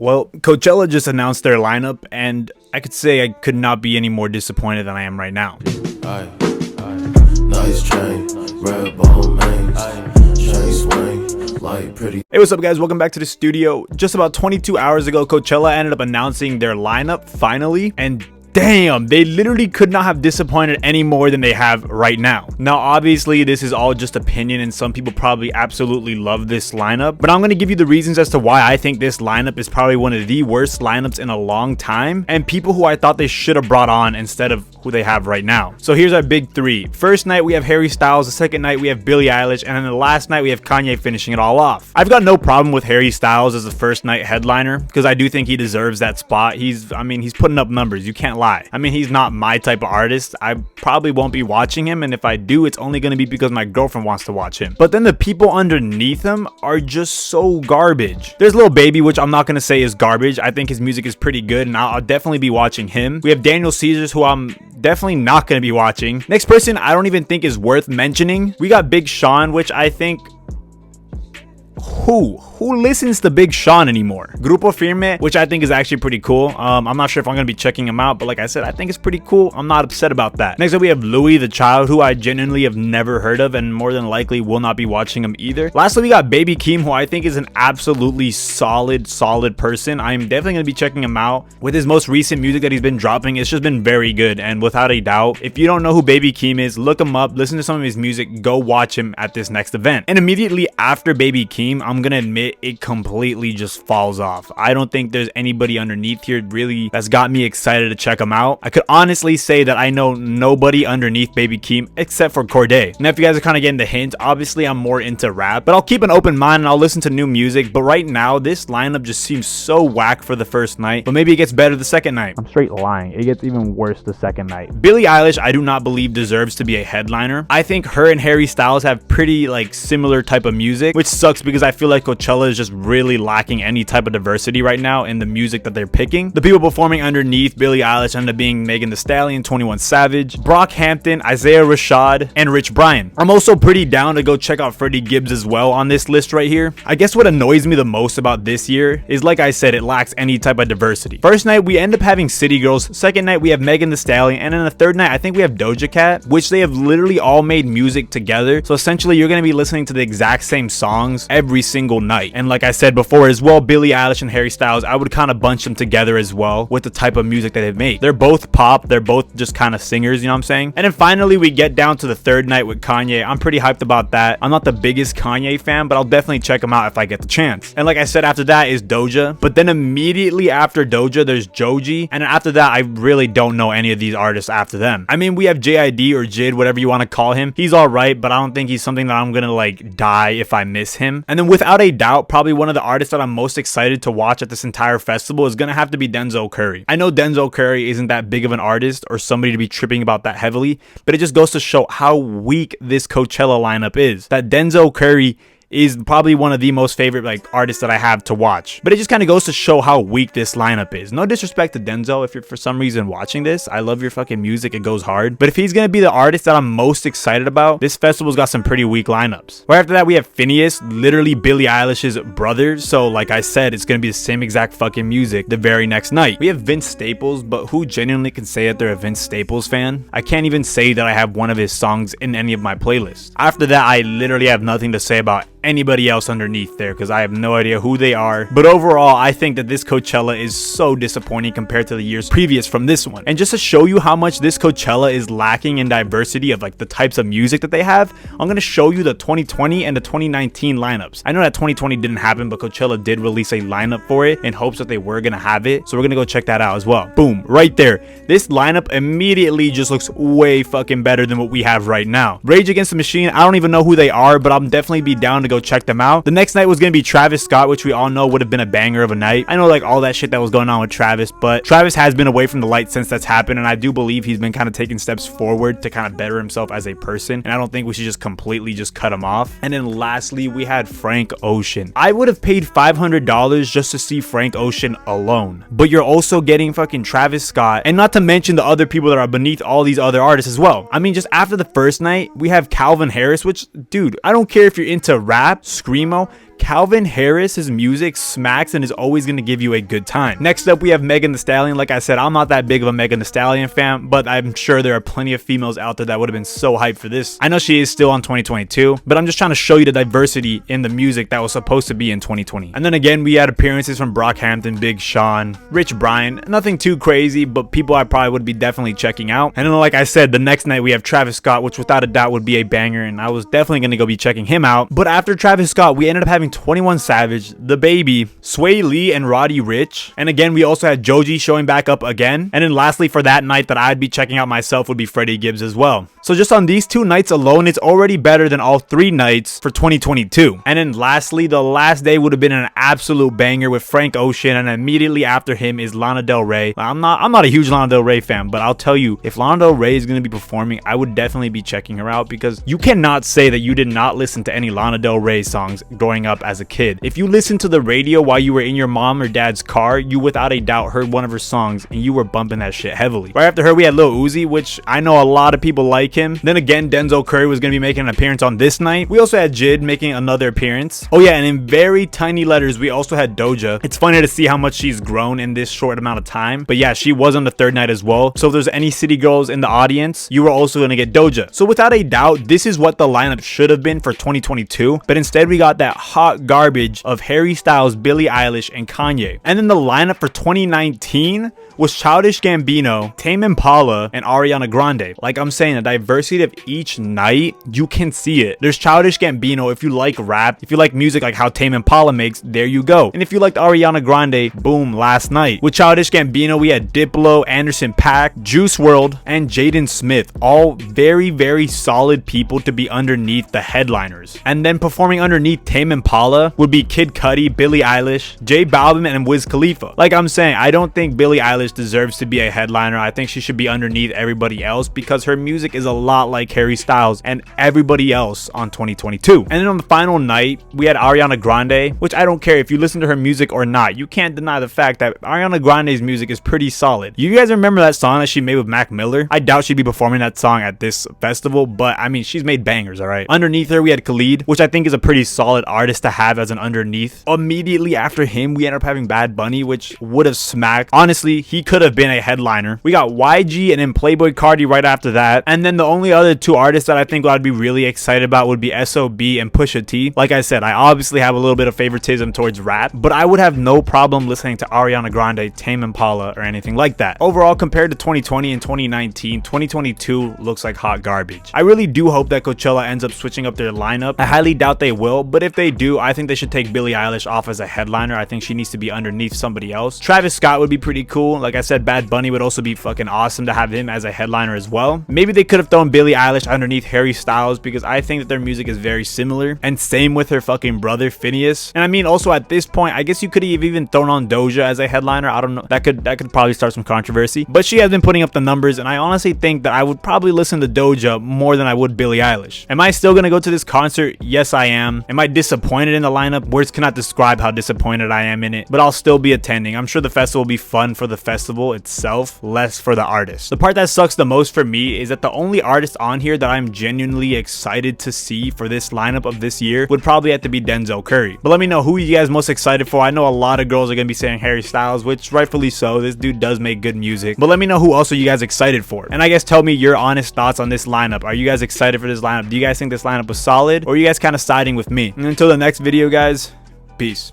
Well, Coachella just announced their lineup, and I could say I could not be any more disappointed than I am right now. Nice chain, red bone chain swing, light pretty. Hey, what's up guys, welcome back to the studio. Just about 22 hours ago, Coachella ended up announcing their lineup finally, and damn, they literally could not have disappointed any more than they have right now. Now, obviously, this is all just opinion, and some people probably absolutely love this lineup, but I'm going to give you the reasons as to why I think this lineup is probably one of the worst lineups in a long time, and people who I thought they should have brought on instead of who they have right now. So here's our big three. First night, we have Harry Styles. The second night, we have Billie Eilish, and then the last night, we have Kanye finishing it all off. I've got no problem with Harry Styles as the first night headliner, because I do think he deserves that spot. He's putting up numbers. You can't lie. I mean, he's not my type of artist. I probably won't be watching him, and if I do, it's only going to be because my girlfriend wants to watch him. But then the people underneath him are just so garbage. There's Lil Baby, which I'm not going to say is garbage. I think his music is pretty good, and I'll definitely be watching him. We have Daniel Caesars, who I'm definitely not going to be watching. Next person I don't even think is worth mentioning. We got Big Sean, which I think... Who listens to Big Sean anymore? Grupo Firme, which I think is actually pretty cool. I'm not sure if I'm gonna be checking him out, but like I said, I think it's pretty cool. I'm not upset about that. Next up, we have Louis the Child, who I genuinely have never heard of, and more than likely will not be watching him either. Lastly, we got Baby Keem, who I think is an absolutely solid person. I'm definitely gonna be checking him out. With his most recent music that he's been dropping, it's just been very good, and without a doubt, if you don't know who Baby Keem is, look him up, listen to some of his music, go watch him at this next event. And immediately after Baby Keem, I'm gonna admit it completely just falls off. I don't think there's anybody underneath here really that's got me excited to check them out. I could honestly say that I know nobody underneath Baby Keem except for Cordae. Now, if you guys are kind of getting the hint, obviously I'm more into rap, but I'll keep an open mind and I'll listen to new music. But right now, this lineup just seems so whack for the first night, but maybe it gets better the second night. I'm straight lying. It gets even worse the second night. Billie Eilish, I do not believe deserves to be a headliner. I think her and Harry Styles have pretty similar type of music, which sucks because I feel like Coachella is just really lacking any type of diversity right now in the music that they're picking. The people performing underneath Billie Eilish ended up being Megan Thee Stallion, 21 Savage, Brockhampton, Isaiah Rashad, and Rich Brian. I'm also pretty down to go check out Freddie Gibbs as well on this list right here. I guess what annoys me the most about this year is, like I said, it lacks any type of diversity. First night, we end up having City Girls. Second night, we have Megan Thee Stallion, and then the third night, I think we have Doja Cat, which they have literally all made music together. So essentially, you're going to be listening to the exact same songs every single night. And like I said before as well, Billie Eilish and Harry Styles, I would kind of bunch them together as well with the type of music that they've made. They're both pop, they're both just kind of singers, you know what I'm saying? And then finally, we get down to the third night with Kanye. I'm pretty hyped about that. I'm not the biggest Kanye fan, but I'll definitely check him out if I get the chance. And like I said, after that is Doja, but then immediately after Doja, there's Joji, and after that, I really don't know any of these artists after them. I mean, we have JID or Jid, whatever you want to call him. He's all right, but I don't think he's something that I'm gonna die if I miss him. And then without a doubt, probably one of the artists that I'm most excited to watch at this entire festival is gonna have to be Denzel Curry. I know Denzel Curry isn't that big of an artist or somebody to be tripping about that heavily, but it just goes to show how weak this Coachella lineup is. That Denzel Curry is probably one of the most favorite artists that I have to watch. But it just kind of goes to show how weak this lineup is. No disrespect to Denzel if you're for some reason watching this. I love your fucking music. It goes hard. But if he's going to be the artist that I'm most excited about, this festival's got some pretty weak lineups. Right after that, we have Phineas, literally Billie Eilish's brother. So like I said, it's going to be the same exact fucking music the very next night. We have Vince Staples, but who genuinely can say that they're a Vince Staples fan? I can't even say that I have one of his songs in any of my playlists. After that, I literally have nothing to say about anybody else underneath there because I have no idea who they are. But overall, I think that this Coachella is so disappointing compared to the years previous from this one. And just to show you how much this Coachella is lacking in diversity of the types of music that they have, I'm going to show you the 2020 and the 2019 lineups. I know that 2020 didn't happen, but Coachella did release a lineup for it in hopes that they were going to have it. So we're going to go check that out as well. Boom, right there. This lineup immediately just looks way fucking better than what we have right now. Rage Against the Machine, I don't even know who they are, but I'll definitely be down to go check them out. The next night was going to be Travis Scott, which we all know would have been a banger of a night. I know all that shit that was going on with Travis, but Travis has been away from the light since that's happened, and I do believe he's been kind of taking steps forward to kind of better himself as a person, and I don't think we should just completely just cut him off. And then lastly, we had Frank Ocean. I would have paid $500 just to see Frank Ocean alone, but you're also getting fucking Travis Scott, and not to mention the other people that are beneath all these other artists as well. I mean, just after the first night, we have Calvin Harris, which, dude, I don't care if you're into rap, screamo, Calvin Harris's music smacks and is always going to give you a good time. Next up, we have Megan Thee Stallion. Like I said, I'm not that big of a Megan Thee Stallion fan, but I'm sure there are plenty of females out there that would have been so hyped for this. I know she is still on 2022, but I'm just trying to show you the diversity in the music that was supposed to be in 2020. And then again, we had appearances from Brockhampton, Big Sean, Rich Brian. Nothing too crazy, but people I probably would be definitely checking out. And then like I said, the next night we have Travis Scott, which without a doubt would be a banger, and I was definitely going to go be checking him out. But after Travis Scott, we ended up having 21 Savage, The Baby, Sway Lee, and Roddy Ricch. And again, we also had Joji showing back up again. And then lastly, for that night that I'd be checking out myself would be Freddie Gibbs as well. So just on these 2 nights alone, it's already better than all 3 nights for 2022. And then lastly, the last day would have been an absolute banger with Frank Ocean, and immediately after him is Lana Del Rey. I'm not a huge Lana Del Rey fan, but I'll tell you, if Lana Del Rey is going to be performing, I would definitely be checking her out, because you cannot say that you did not listen to any Lana Del Rey songs growing up as a kid. If you listened to the radio while you were in your mom or dad's car, you without a doubt heard one of her songs and you were bumping that shit heavily. Right after her, we had Lil Uzi, which I know a lot of people like him. Then again, Denzel Curry was going to be making an appearance on this night. We also had Jid making another appearance. Oh yeah, and in very tiny letters, we also had Doja. It's funny to see how much she's grown in this short amount of time. But yeah, she was on the 3rd night as well. So if there's any city girls in the audience, you were also going to get Doja. So without a doubt, this is what the lineup should have been for 2022. But instead, we got that hot garbage of Harry Styles, Billie Eilish, and Kanye. And then the lineup for 2019 was Childish Gambino, Tame Impala, and Ariana Grande. Like I'm saying, the diversity of each night, you can see it. There's Childish Gambino. If you like rap, if you like music like how Tame Impala makes, there you go. And if you liked Ariana Grande, boom, last night. With Childish Gambino, we had Diplo, Anderson .Paak, Juice WRLD, and Jaden Smith. All very, very solid people to be underneath the headliners. And then performing underneath Tame Impala would be Kid Cudi, Billie Eilish, J Balvin, and Wiz Khalifa. Like I'm saying, I don't think Billie Eilish deserves to be a headliner. I think she should be underneath everybody else, because her music is a lot like Harry Styles and everybody else on 2022. And then on the final night, we had Ariana Grande, which I don't care if you listen to her music or not. You can't deny the fact that Ariana Grande's music is pretty solid. You guys remember that song that she made with Mac Miller? I doubt she'd be performing that song at this festival, but I mean, she's made bangers, all right? Underneath her, we had Khalid, which I think is a pretty solid artist to have as an underneath. Immediately after him, we ended up having Bad Bunny, which would have smacked. Honestly, he could have been a headliner. We got YG and then Playboi Carti right after that. And then the only other 2 artists that I think I'd be really excited about would be SOB and Pusha T. Like I said, I obviously have a little bit of favoritism towards rap, but I would have no problem listening to Ariana Grande, Tame Impala, or anything like that. Overall, compared to 2020 and 2019, 2022 looks like hot garbage. I really do hope that Coachella ends up switching up their lineup. I highly doubt they will, but if they do, I think they should take Billie Eilish off as a headliner. I think she needs to be underneath somebody else. Travis Scott would be pretty cool. Like I said, Bad Bunny would also be fucking awesome to have him as a headliner as well. Maybe they could have thrown Billie Eilish underneath Harry Styles, because I think that their music is very similar, and same with her fucking brother Phineas. And I mean, also at this point, I guess you could have even thrown on Doja as a headliner. I don't know, that could probably start some controversy, but she has been putting up the numbers, and I honestly think that I would probably listen to Doja more than I would Billie Eilish. Am I still gonna go to this concert? Yes, I am. Am I disappointed in the lineup? Words cannot describe how disappointed I am in it, but I'll still be attending. I'm sure the festival will be fun for the festival itself, less for the artist. The part that sucks the most for me is that the only artist on here that I'm genuinely excited to see for this lineup of this year would probably have to be Denzel Curry. But let me know who you guys most excited for. I know a lot of girls are gonna be saying Harry Styles, which rightfully so. This dude does make good music. But let me know who else are you guys excited for. And I guess tell me your honest thoughts on this lineup. Are you guys excited for this lineup? Do you guys think this lineup was solid, or are you guys kind of siding with me? And until the next video, guys, peace.